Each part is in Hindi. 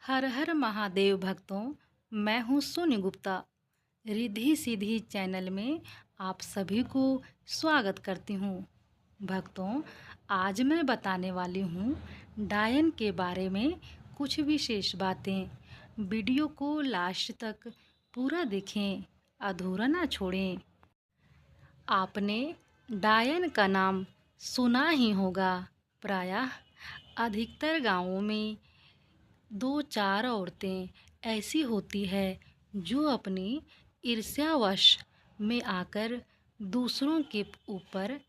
हर हर महादेव भक्तों। मैं हूँ सोनी गुप्ता। रिद्धि सिद्धि चैनल में आप सभी को स्वागत करती हूँ। भक्तों, आज मैं बताने वाली हूँ डायन के बारे में कुछ विशेष बातें। वीडियो को लास्ट तक पूरा देखें, अधूरा ना छोड़ें। आपने डायन का नाम सुना ही होगा। प्रायः अधिकतर गांवों में दो चार औरतें ऐसी होती है जो अपनी ईर्ष्यावश में आकर दूसरों के ऊपर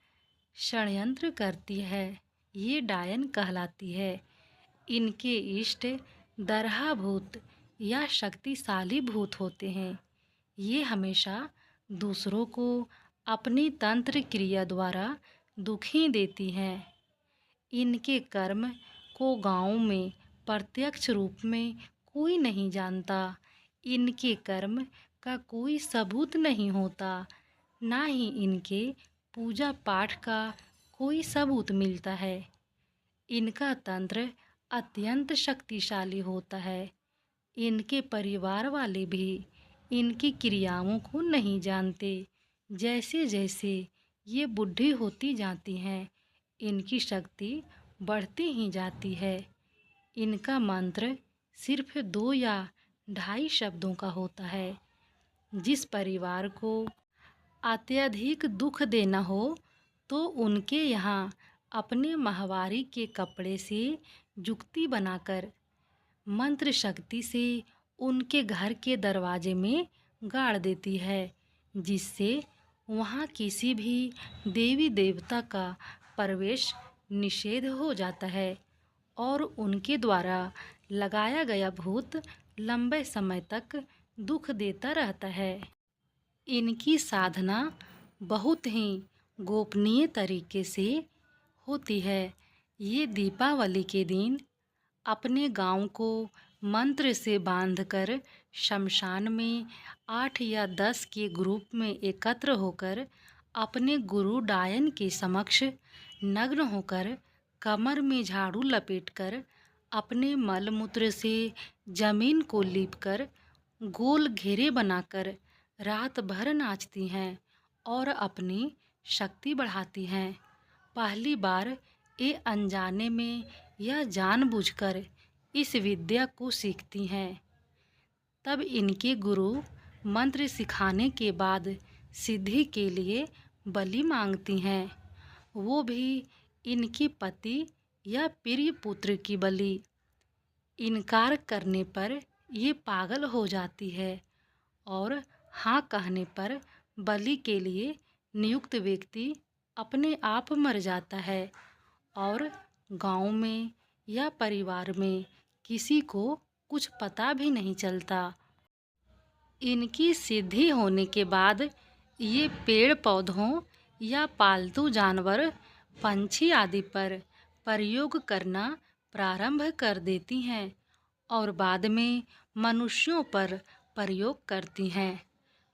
षड्यंत्र करती है। ये डायन कहलाती है। इनके इष्ट दरहा भूत या शक्तिशाली भूत होते हैं। ये हमेशा दूसरों को अपनी तंत्र क्रिया द्वारा दुखी देती हैं। इनके कर्म को गांव में प्रत्यक्ष रूप में कोई नहीं जानता। इनके कर्म का कोई सबूत नहीं होता, ना ही इनके पूजा पाठ का कोई सबूत मिलता है। इनका तंत्र अत्यंत शक्तिशाली होता है। इनके परिवार वाले भी इनकी क्रियाओं को नहीं जानते। जैसे जैसे ये बूढ़ी होती जाती हैं, इनकी शक्ति बढ़ती ही जाती है। इनका मंत्र सिर्फ 2 या 2.5 शब्दों का होता है। जिस परिवार को अत्यधिक दुख देना हो तो उनके यहाँ अपने माहवारी के कपड़े से जुक्ति बनाकर मंत्र शक्ति से उनके घर के दरवाजे में गाड़ देती है, जिससे वहाँ किसी भी देवी देवता का प्रवेश निषेध हो जाता है और उनके द्वारा लगाया गया भूत लंबे समय तक दुख देता रहता है। इनकी साधना बहुत ही गोपनीय तरीके से होती है। ये दीपावली के दिन अपने गांव को मंत्र से बांधकर शमशान में 8 या 10 के ग्रुप में एकत्र होकर अपने गुरु डायन के समक्ष नग्न होकर कमर में झाड़ू लपेटकर अपने मलमूत्र से जमीन को लीपकर गोल घेरे बनाकर रात भर नाचती हैं और अपनी शक्ति बढ़ाती हैं। पहली बार ये अनजाने में या जानबूझकर इस विद्या को सीखती हैं। तब इनके गुरु मंत्र सिखाने के बाद सिद्धि के लिए बलि मांगती हैं, वो भी इनके पति या प्रिय पुत्र की बलि। इनकार करने पर ये पागल हो जाती है और हाँ कहने पर बलि के लिए नियुक्त व्यक्ति अपने आप मर जाता है और गांव में या परिवार में किसी को कुछ पता भी नहीं चलता। इनकी सिद्धि होने के बाद ये पेड़ पौधों या पालतू जानवर, पंछी आदि पर प्रयोग करना प्रारंभ कर देती हैं और बाद में मनुष्यों पर प्रयोग करती हैं।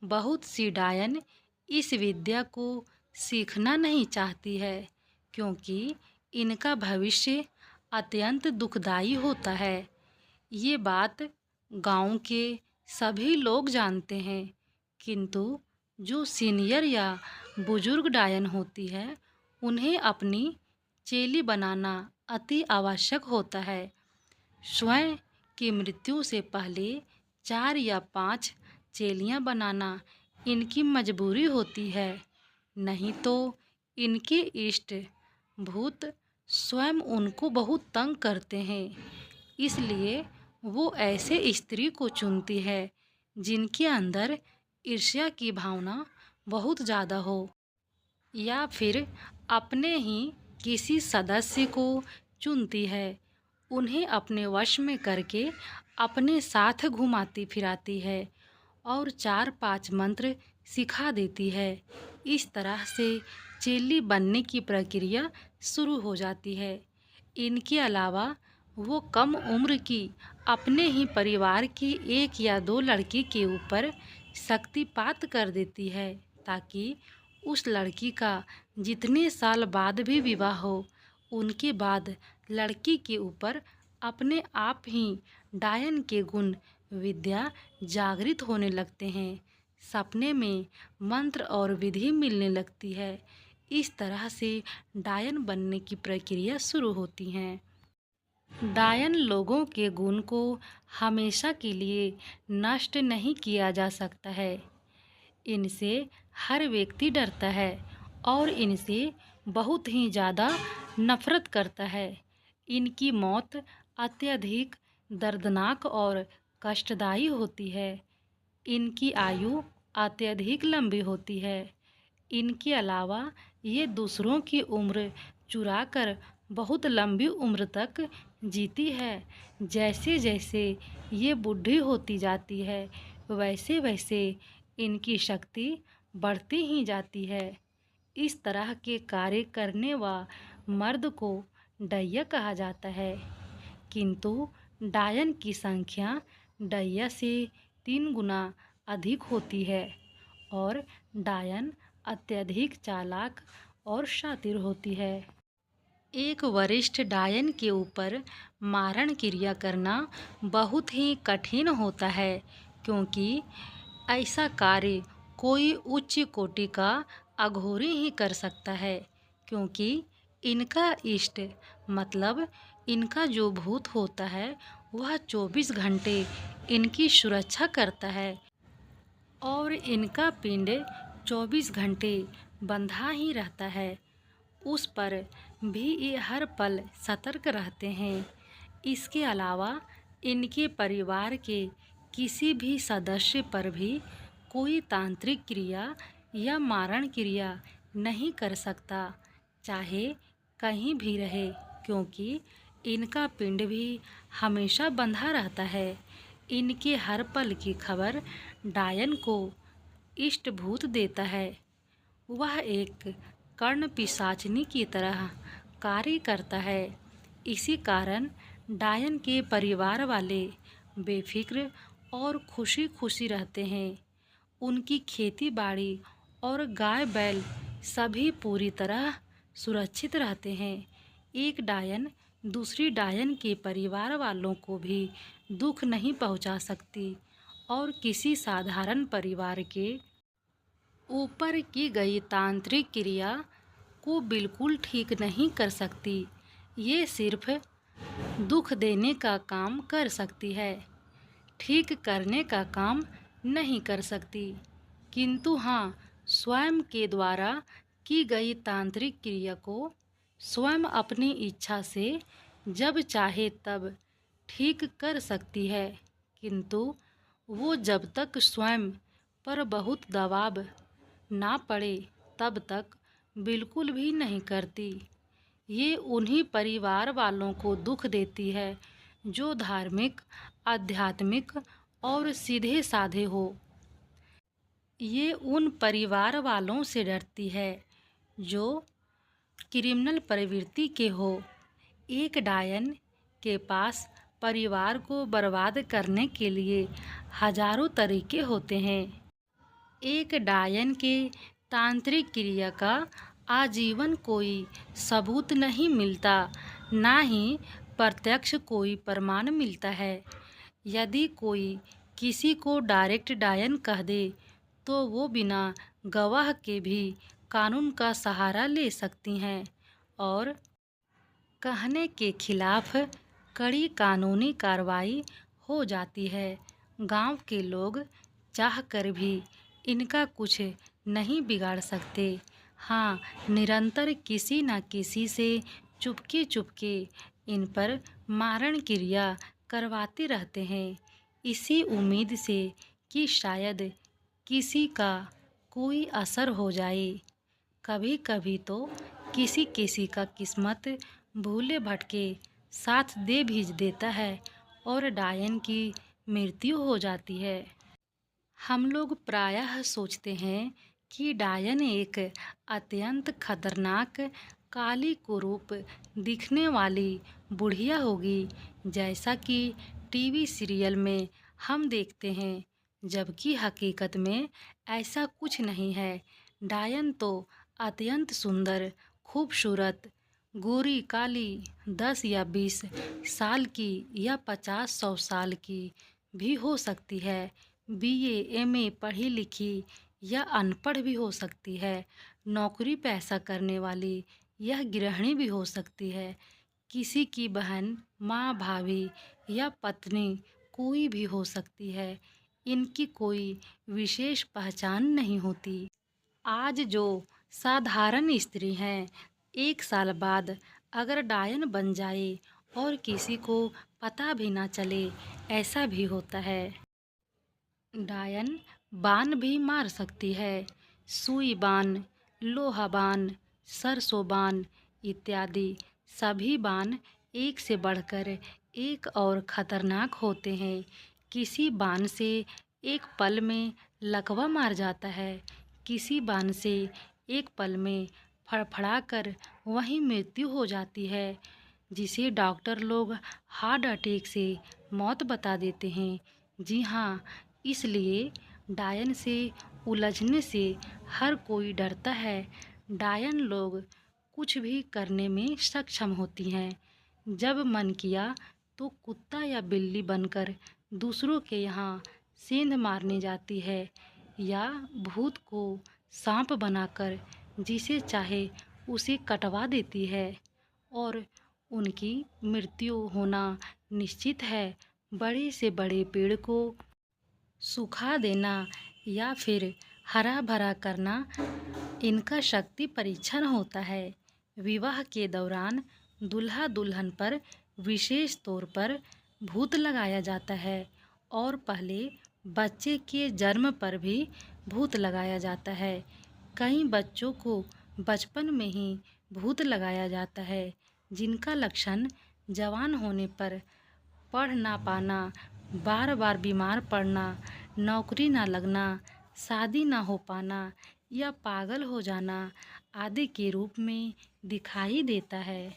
बहुत सी डायन इस विद्या को सीखना नहीं चाहती है क्योंकि इनका भविष्य अत्यंत दुखदायी होता है। ये बात गांव के सभी लोग जानते हैं, किंतु जो सीनियर या बुजुर्ग डायन होती है उन्हें अपनी चेली बनाना अति आवश्यक होता है। स्वयं की मृत्यु से पहले 4 या 5 चेलियां बनाना इनकी मजबूरी होती है, नहीं तो इनके इष्ट भूत स्वयं उनको बहुत तंग करते हैं। इसलिए वो ऐसे स्त्री को चुनती है जिनके अंदर ईर्ष्या की भावना बहुत ज़्यादा हो, या फिर अपने ही किसी सदस्य को चुनती है। उन्हें अपने वश में करके अपने साथ घुमाती फिराती है और 4-5 मंत्र सिखा देती है। इस तरह से चेली बनने की प्रक्रिया शुरू हो जाती है। इनके अलावा वो कम उम्र की अपने ही परिवार की 1 या 2 लड़की के ऊपर शक्तिपात कर देती है ताकि उस लड़की का जितने साल बाद भी विवाह हो, उनके बाद लड़की के ऊपर अपने आप ही डायन के गुण विद्या जागृत होने लगते हैं। सपने में मंत्र और विधि मिलने लगती है। इस तरह से डायन बनने की प्रक्रिया शुरू होती है। डायन लोगों के गुण को हमेशा के लिए नष्ट नहीं किया जा सकता है। इनसे हर व्यक्ति डरता है और इनसे बहुत ही ज़्यादा नफरत करता है। इनकी मौत अत्यधिक दर्दनाक और कष्टदायी होती है। इनकी आयु अत्यधिक लंबी होती है। इनके अलावा ये दूसरों की उम्र चुराकर बहुत लंबी उम्र तक जीती है। जैसे जैसे ये बूढ़ी होती जाती है वैसे वैसे इनकी शक्ति बढ़ती ही जाती है। इस तरह के कार्य करने वाले मर्द को डैया कहा जाता है। किंतु डायन की संख्या डैया से 3 गुना अधिक होती है और डायन अत्यधिक चालाक और शातिर होती है। एक वरिष्ठ डायन के ऊपर मारण क्रिया करना बहुत ही कठिन होता है, क्योंकि ऐसा कार्य कोई उच्च कोटि का अघोरी ही कर सकता है। क्योंकि इनका इष्ट मतलब इनका जो भूत होता है वह 24 घंटे इनकी सुरक्षा करता है और इनका पिंड 24 घंटे बंधा ही रहता है। उस पर भी ये हर पल सतर्क रहते हैं। इसके अलावा इनके परिवार के किसी भी सदस्य पर भी कोई तांत्रिक क्रिया या मारण क्रिया नहीं कर सकता, चाहे कहीं भी रहे, क्योंकि इनका पिंड भी हमेशा बंधा रहता है। इनके हर पल की खबर डायन को इष्ट भूत देता है। वह एक कर्ण पिशाचिनी की तरह कार्य करता है। इसी कारण डायन के परिवार वाले बेफिक्र और खुशी खुशी रहते हैं। उनकी खेती बाड़ी और गाय बैल सभी पूरी तरह सुरक्षित रहते हैं। एक डायन दूसरी डायन के परिवार वालों को भी दुख नहीं पहुंचा सकती और किसी साधारण परिवार के ऊपर की गई तांत्रिक क्रिया को बिल्कुल ठीक नहीं कर सकती। ये सिर्फ दुख देने का काम कर सकती है, ठीक करने का काम नहीं कर सकती। किंतु हाँ, स्वयं के द्वारा की गई तांत्रिक क्रिया को स्वयं अपनी इच्छा से जब चाहे तब ठीक कर सकती है। किंतु वो जब तक स्वयं पर बहुत दबाव ना पड़े तब तक बिल्कुल भी नहीं करती। ये उन्हीं परिवार वालों को दुख देती है जो धार्मिक, आध्यात्मिक और सीधे साधे हो। ये उन परिवार वालों से डरती है जो क्रिमिनल प्रवृत्ति के हो। एक डायन के पास परिवार को बर्बाद करने के लिए हजारों तरीके होते हैं। एक डायन के तांत्रिक क्रिया का आजीवन कोई सबूत नहीं मिलता, ना ही प्रत्यक्ष कोई प्रमाण मिलता है। यदि कोई किसी को डायरेक्ट डायन कह दे तो वो बिना गवाह के भी कानून का सहारा ले सकती हैं और कहने के खिलाफ कड़ी कानूनी कार्रवाई हो जाती है। गांव के लोग चाहकर भी इनका कुछ नहीं बिगाड़ सकते। हाँ, निरंतर किसी न किसी से चुपके चुपके इन पर मारण क्रिया करवाते रहते हैं, इसी उम्मीद से कि शायद किसी का कोई असर हो जाए। कभी कभी तो किसी किसी का किस्मत भूले भटके साथ दे भी देता है और डायन की मृत्यु हो जाती है। हम लोग प्रायः सोचते हैं कि डायन एक अत्यंत खतरनाक काली कुरूप दिखने वाली बुढ़िया होगी, जैसा कि टीवी सीरियल में हम देखते हैं, जबकि हकीकत में ऐसा कुछ नहीं है। डायन तो अत्यंत सुंदर, खूबसूरत गोरी काली 10 या 20 साल की या 50-100 साल की भी हो सकती है। बीए एमए पढ़ी लिखी या अनपढ़ भी हो सकती है। नौकरी पैसा करने वाली यह गृहिणी भी हो सकती है। किसी की बहन, माँ, भाभी या पत्नी कोई भी हो सकती है। इनकी कोई विशेष पहचान नहीं होती। आज जो साधारण स्त्री हैं, 1 साल बाद अगर डायन बन जाए और किसी को पता भी ना चले, ऐसा भी होता है। डायन बाण भी मार सकती है। सुई बाण, लोहा बाण, सरसों बाण इत्यादि सभी बाण एक से बढ़कर एक और खतरनाक होते हैं। किसी बाण से एक पल में लकवा मार जाता है, किसी बाण से एक पल में फड़फड़ाकर वहीं मृत्यु हो जाती है, जिसे डॉक्टर लोग हार्ट अटैक से मौत बता देते हैं। जी हाँ, इसलिए डायन से उलझने से हर कोई डरता है। डायन लोग कुछ भी करने में सक्षम होती हैं। जब मन किया तो कुत्ता या बिल्ली बनकर दूसरों के यहाँ सेंध मारने जाती है, या भूत को सांप बनाकर जिसे चाहे उसे कटवा देती है, और उनकी मृत्यु होना निश्चित है। बड़े से बड़े पेड़ को सुखा देना या फिर हरा भरा करना इनका शक्ति परीक्षण होता है। विवाह के दौरान दूल्हा दुल्हन पर विशेष तौर पर भूत लगाया जाता है, और पहले बच्चे के जन्म पर भी भूत लगाया जाता है। कई बच्चों को बचपन में ही भूत लगाया जाता है, जिनका लक्षण जवान होने पर पढ़ ना पाना, बार बार बीमार पड़ना, नौकरी ना लगना, शादी ना हो पाना या पागल हो जाना आदि के रूप में दिखाई देता है।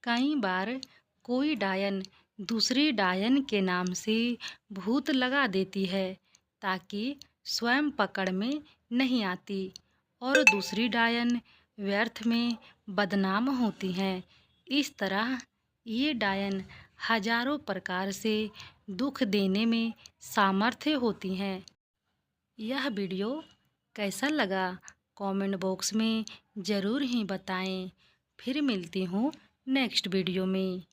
कई बार कोई डायन दूसरे डायन के नाम से भूत लगा देती है, ताकि स्वयं पकड़ में नहीं आती और दूसरी डायन व्यर्थ में बदनाम होती हैं। इस तरह ये डायन हजारों प्रकार से दुख देने में सामर्थ्य होती हैं। यह वीडियो कैसा लगा कमेंट बॉक्स में ज़रूर ही बताएं। फिर मिलती हूँ नेक्स्ट वीडियो में।